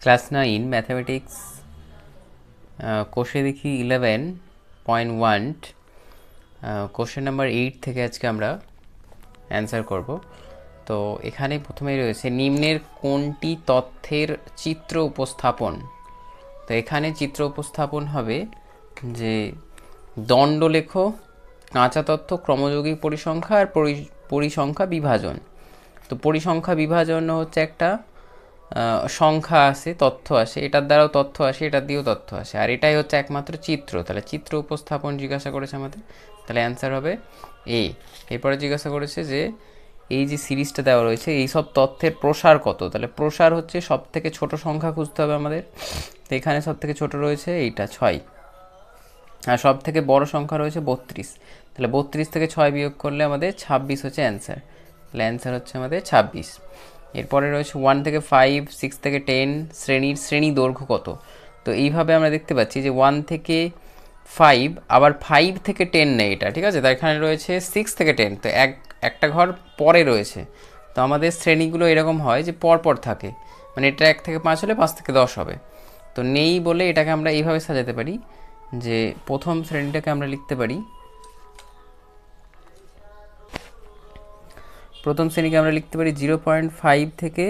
Class 9 mathematics কোষে দেখি 11.1 question number 8 থেকে আজকে আমরা অ্যান্সার করব। তো এখানে প্রথমেই রয়েছে নিম্নের কোনটি তথ্যের চিত্র উপস্থাপন। তো এখানে চিত্র উপস্থাপন হবে যে দণ্ডলেখ, কাঁচা তথ্য, ক্রমযোগী পরিসংখ্যা আর পরিসংখ্যা বিভাজন। তো পরিসংখ্যা বিভাজন হচ্ছে একটা সংখ্যা আসে, তথ্য আসে, এটার দ্বারাও তথ্য আসে, এটার দিয়েও তথ্য আসে, আর এটাই হচ্ছে একমাত্র চিত্র। তাহলে চিত্র উপস্থাপন জিজ্ঞাসা করেছে আমাদের, তাহলে অ্যান্সার হবে এ। এরপরে জিজ্ঞাসা করেছে যে এই যে সিরিজটা দেওয়া রয়েছে এই সব তথ্যের প্রসার কত। তাহলে প্রসার হচ্ছে সব থেকে ছোট সংখ্যা খুঁজতে হবে আমাদের। তো এখানে সব থেকে ছোট রয়েছে এইটা 6, আর সব থেকে বড় সংখ্যা রয়েছে 32। তাহলে 32 থেকে 6 বিয়োগ করলে আমাদের 26 হচ্ছে অ্যান্সার। তাহলে অ্যান্সার হচ্ছে আমাদের 26। এরপরে রয়েছে 1 থেকে 5, 6 থেকে 10 শ্রেণী দৈর্ঘ্য কত। তো এইভাবে আমরা দেখতে পাচ্ছি যে 1 থেকে 5, আবার 5 থেকে 10 নেই এটা, ঠিক আছে। তার এখানে রয়েছে 6 থেকে 10, তো একটা ঘর পরে রয়েছে। তো আমাদের শ্রেণীগুলো এরকম হয় যে পরপর থাকে, মানে এটা 1 থেকে 5 হলে 5 থেকে 10 হবে। তো নেই বলে এটাকে আমরা এইভাবে সাজাতে পারি যে প্রথম শ্রেণীটাকে আমরা লিখতে পারি, প্রথম শ্রেণীকে আমরা লিখতে পারি 0.5 থেকে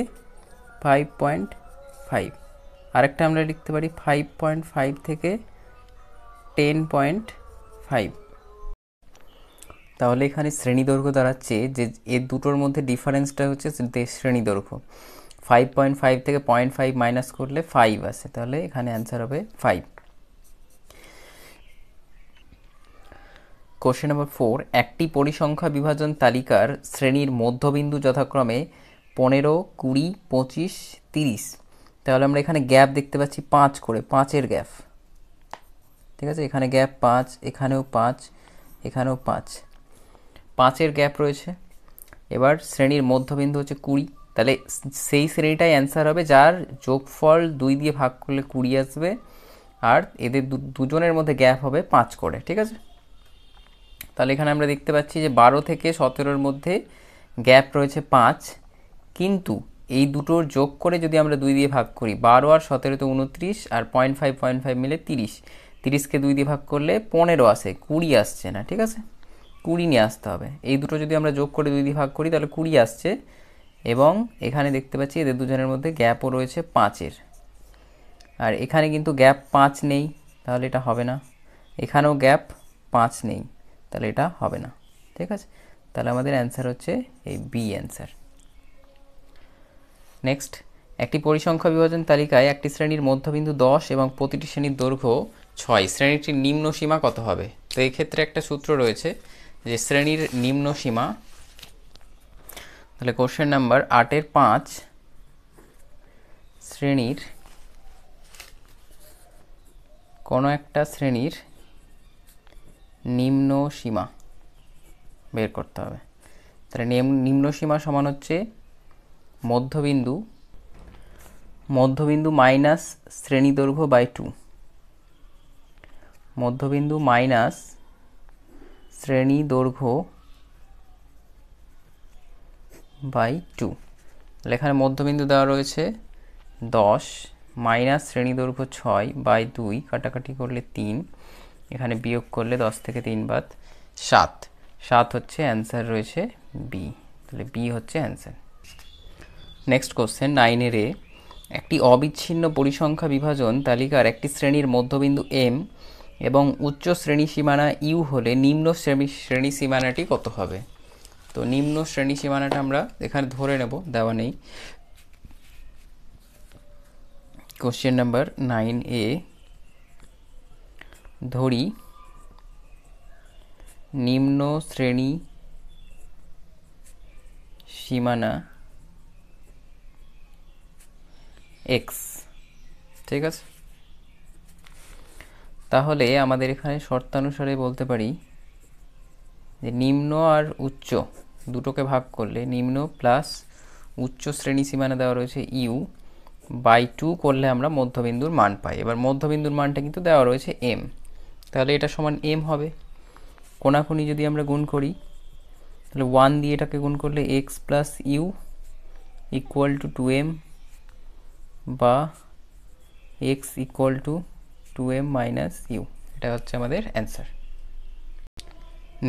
5.5, আরেকটা আমরা লিখতে পারি 5.5 থেকে 10.5। তাহলে এখানে শ্রেণী দৈর্ঘ্য দাঁড়াচ্ছে যে এর দুটোর মধ্যে ডিফারেন্সটা হচ্ছে শ্রেণী দৈর্ঘ্য। 5.5 থেকে 0.5 মাইনাস করলে 5 আসে, তাহলে এখানে অ্যান্সার হবে 5। কোশ্চেন নাম্বার 4, একটি পরিসংখ্যা বিভাজন তালিকার শ্রেণীর মধ্যবিন্দু যথাক্রমে 15, 20, 25, 30। তাহলে আমরা এখানে গ্যাপ দেখতে পাচ্ছি 5 করে, 5-এর গ্যাপ, ঠিক আছে। এখানে গ্যাপ 5, এখানেও 5, এখানেও 5, 5-এর গ্যাপ রয়েছে। এবার শ্রেণীর মধ্যবিন্দু হচ্ছে 20, তাহলে সেই শ্রেণীটাই অ্যান্সার হবে যার যোগফল 2 দিয়ে ভাগ করলে 20 আসবে, আর এদের দুজনের মধ্যে গ্যাপ হবে 5 করে, ঠিক আছে। তাহলে এখানে আমরা দেখতে পাচ্ছি যে 12 থেকে 17-র মধ্যে গ্যাপ রয়েছে 5, কিন্তু এই দুটোর যোগ করে যদি আমরা 2 দিয়ে ভাগ করি, 12 আর 17 তো 29, আর 0.5 মিলে 30, 30কে 2 দিয়ে ভাগ করলে 15 আসে, 20 আসছে না, ঠিক আছে। 20 নিয়ে আসতে হবে। এই দুটো যদি আমরা যোগ করে 2 দিয়ে ভাগ করি তাহলে 20 আসছে, এবং এখানে দেখতে পাচ্ছি এদের দুজনের মধ্যে গ্যাপও রয়েছে 5-এর, আর এখানে কিন্তু গ্যাপ 5 নেই, তাহলে এটা হবে না। এখানেও গ্যাপ 5 নেই, তাহলে এটা হবে না, ঠিক আছে। তাহলে আমাদের অ্যান্সার হচ্ছে এই বি অ্যান্সার। নেক্সট, একটি পরিসংখ্যা বিভাজন তালিকায় একটি শ্রেণীর মধ্যবিন্দু 10 এবং প্রতিটি শ্রেণীর দৈর্ঘ্য 6, শ্রেণীটির নিম্ন সীমা কত হবে। তো এই ক্ষেত্রে একটা সূত্র রয়েছে যে শ্রেণীর নিম্ন সীমা। তাহলে কোশ্চেন নাম্বার 8-এর 5, শ্রেণীর কোনো একটা শ্রেণীর নিম্ন সীমা বের করতে হবে। তাহলে নিম্ন সীমা সমান হচ্ছে মধ্যবিন্দু মাইনাস শ্রেণী দৈর্ঘ্য বাই 2, মধ্যবিন্দু মাইনাস শ্রেণী দৈর্ঘ্য বাই 2। তাহলে এখানে মধ্যবিন্দু দেওয়া রয়েছে 10, মাইনাস শ্রেণী দৈর্ঘ্য 6 বাই 2, কাটাকাটি করলে 3, এখানে বিয়োগ করলে 10 থেকে 3 বাদ 7, 7 হচ্ছে অ্যান্সার রয়েছে বি। তাহলে বি হচ্ছে অ্যান্সার। নেক্সট কোশ্চেন 9-এর এ, একটি অবিচ্ছিন্ন পরিসংখ্যা বিভাজন তালিকার একটি শ্রেণীর মধ্যবিন্দু এম এবং উচ্চ শ্রেণী সীমানা ইউ হলে নিম্ন শ্রেণী সীমানাটি কত হবে। তো নিম্ন শ্রেণী সীমানাটা আমরা এখানে ধরে নেব, দেওয়া নেই। কোশ্চেন নাম্বার 9-এ ধরি নিম্ন শ্রেণী সীমানা এক্স, ঠিক আছে। তাহলে আমাদের এখানে শর্তানুসারে বলতে পারি যে নিম্ন আর উচ্চ দুটোকে ভাগ করলে নিম্ন প্লাস উচ্চ শ্রেণী সীমানা দেওয়া রয়েছে ইউ বাই 2 করলে আমরা মধ্যবিন্দুর মান পাই। এবার মধ্যবিন্দুর মানটা কিন্তু দেওয়া রয়েছে এম, তাহলে এটা সমান এম হবে। কোনাকুনি যদি আমরা গুণ করি তাহলে 1 দিয়ে এটাকে গুণ করলে x plus u equal to 2m, বা x equal to 2m minus u, এটা হচ্ছে আমাদের অ্যান্সার।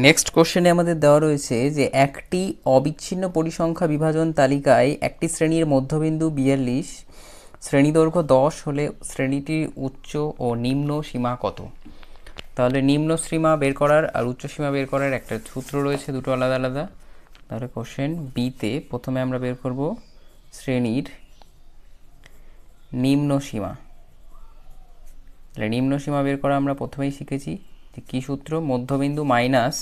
নেক্সট কোশ্চেনে আমাদের দেওয়া রয়েছে যে একটি অবিচ্ছিন্ন পরিসংখ্যা বিভাজন তালিকায় একটি শ্রেণীর মধ্যবিন্দু 42, শ্রেণীদৈর্ঘ্য 10 হলে শ্রেণীটির উচ্চ ও নিম্ন সীমা কত? তাহলে নিম্ন সীমা বের করার আর উচ্চ সীমা বের করার একটা সূত্র রয়েছে, দুটো আলাদা আলাদা। তাহলে কোশ্চেন বিতে প্রথমে আমরা বের করব শ্রেণীর নিম্ন সীমা। তাহলে নিম্ন সীমা বের করা আমরা প্রথমেই শিখেছি যে কী সূত্র, মধ্যবিন্দু মাইনাস,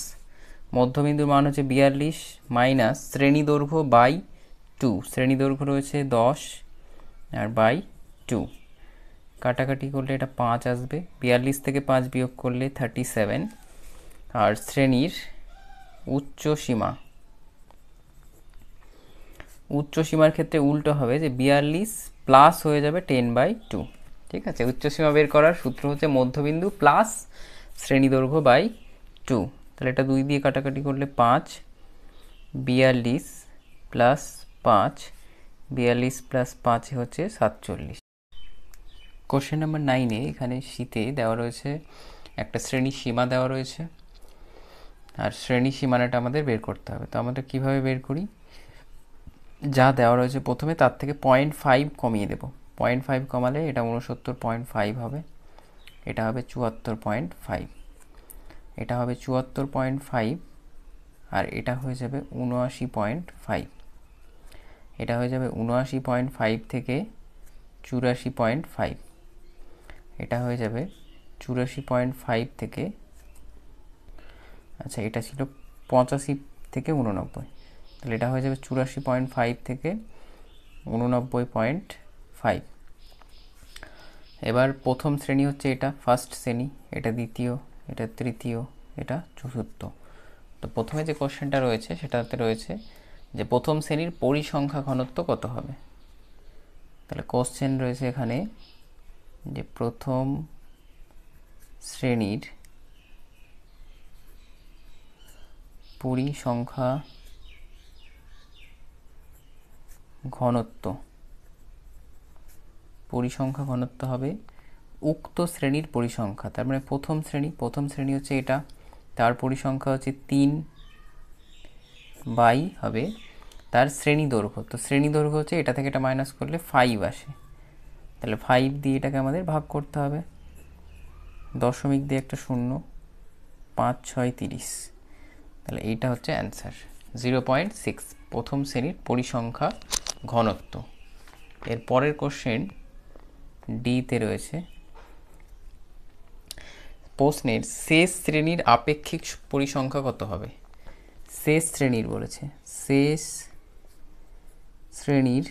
মধ্যবিন্দুর মান হচ্ছে 42 মাইনাস শ্রেণী দৈর্ঘ্য বাই 2, শ্রেণী দৈর্ঘ্য রয়েছে 10 আর বাই 2, কাটাকাটি করলে এটা 5 আসবে, 42 থেকে 5 বিয়োগ করলে 37, আর শ্রেণীর উচ্চ সীমা, উচ্চ সীমার ক্ষেত্রে উল্টো হবে যে 42 প্লাস হয়ে যাবে 10/2। ঠিক আছে, উচ্চ সীমা বের করার সূত্র হচ্ছে মধ্যবিন্দু প্লাস শ্রেণী দৈর্ঘ্য বাই 2। তাহলে এটা 2 দিয়ে কাটাকাটি করলে 5, 42 প্লাস 5, 42 প্লাস 5 হচ্ছে 47। কোশ্চেন নাম্বার 9-এ এখানে শীতে দেওয়া রয়েছে একটা শ্রেণী সীমা দেওয়া রয়েছে, আর শ্রেণী সীমানাটা আমাদের বের করতে হবে। তো আমরা কীভাবে বের করি, যা দেওয়া রয়েছে প্রথমে তার থেকে 0.5 কমিয়ে দেব, 0.5 কমালে এটা 69.5 হবে, এটা হবে 74.5, এটা হবে 74.5, আর এটা হয়ে যাবে 79.5, এটা হয়ে যাবে 79.5 থেকে 84.5, এটা হয়ে যাবে 84.5 থেকে, আচ্ছা এটা ছিল 85 থেকে 89, তাহলে এটা হয়ে যাবে 84.5 থেকে 89.5। এবার প্রথম শ্রেণী হচ্ছে এটা ফার্স্ট শ্রেণী, এটা দ্বিতীয়, এটা তৃতীয়, এটা চতুর্থ। তো প্রথমে যে কোশ্চেনটা রয়েছে সেটাতে রয়েছে যে প্রথম শ্রেণীর পরিসংখ্যা ঘনত্ব কত হবে। তাহলে কোশ্চেন রয়েছে এখানে যে প্রথম শ্রেণীর পরিসংখ্যা ঘনত্ব, পরিসংখ্যা ঘনত্ব হবে উক্ত শ্রেণীর পরিসংখ্যা, তার মানে প্রথম শ্রেণী হচ্ছে এটা, তার পরিসংখ্যা হচ্ছে 3 বাই হবে তার শ্রেণী দৈর্ঘ্য। তো শ্রেণী দৈর্ঘ্য হচ্ছে এটা থেকে এটা মাইনাস করলে 5 আসে, তাহলে 5 দিয়ে এটাকে আমাদের ভাগ করতে হবে, দশমিক দিয়ে একটা শূন্য, 5 6 30, তাহলে এইটা হচ্ছে অ্যান্সার 0.6 প্রথম শ্রেণীর পরিসংখ্যা ঘনত্ব। এর পরের কোশ্চেন ডিতে রয়েছে, প্রশ্নের শেষ শ্রেণীর আপেক্ষিক পরিসংখ্যা কত হবে। শেষ শ্রেণীর বলেছে, শেষ শ্রেণীর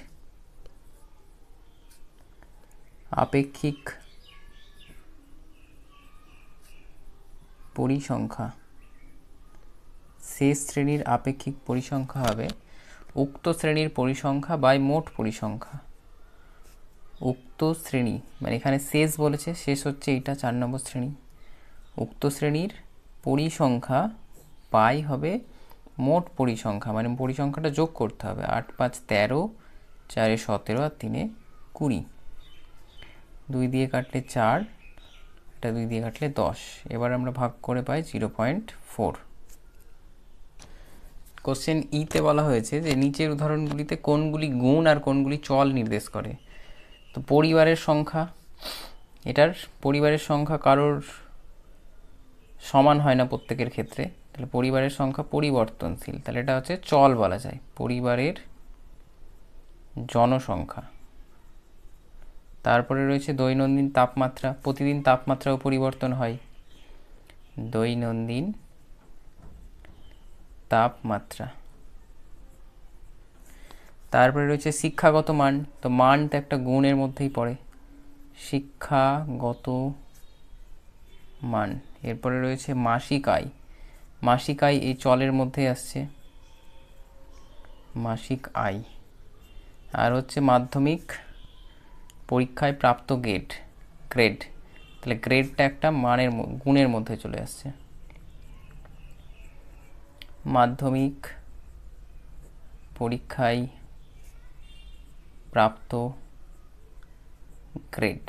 আপেক্ষিক পরিসংখ্যা, শেষ শ্রেণীর আপেক্ষিক পরিসংখ্যা হবে উক্ত শ্রেণীর পরিসংখ্যা বাই মোট পরিসংখ্যা। উক্ত শ্রেণী মানে এখানে শেষ বলেছে, শেষ হচ্ছে এইটা 4 নম্বর শ্রেণী, উক্ত শ্রেণীর পরিসংখ্যা বাই হবে মোট পরিসংখ্যা, মানে পরিসংখ্যাটা যোগ করতে হবে, 8 5 13, 4 17 আর 3 20, 2 দিয়ে কাটলে 4, এটা 2 দিয়ে কাটলে 10, এবার আমরা ভাগ করে পাই 0.4। কোশ্চেন ইতে বলা হয়েছে যে নিচের উদাহরণগুলিতে কোনগুলি গুণ আর কোনগুলি চল নির্দেশ করে। তো পরিবারের সংখ্যা, এটার পরিবারের সংখ্যা কারোর সমান হয় না প্রত্যেকের ক্ষেত্রে, তাহলে পরিবারের সংখ্যা পরিবর্তনশীল, তাহলে এটা হচ্ছে চল বলা যায়। পরিবারের জনসংখ্যা, তারপরে রয়েছে দৈনন্দিন তাপমাত্রা, প্রতিদিন তাপমাত্রাও পরিবর্তন হয়, দৈনন্দিন তাপমাত্রা। তারপরে রয়েছে শিক্ষাগত মান, তো মান তো একটা গুণের মধ্যেই পড়ে, শিক্ষাগত মান। এরপরে রয়েছে মাসিক আয়, মাসিক আয় এই চলের মধ্যে আসছে, মাসিক আয়। আর হচ্ছে মাধ্যমিক পরীক্ষায় প্রাপ্ত গ্রেড, তাহলে গ্রেডটা একটা মানের গুণের মধ্যে চলে আসছে, মাধ্যমিক পরীক্ষায় প্রাপ্ত গ্রেড।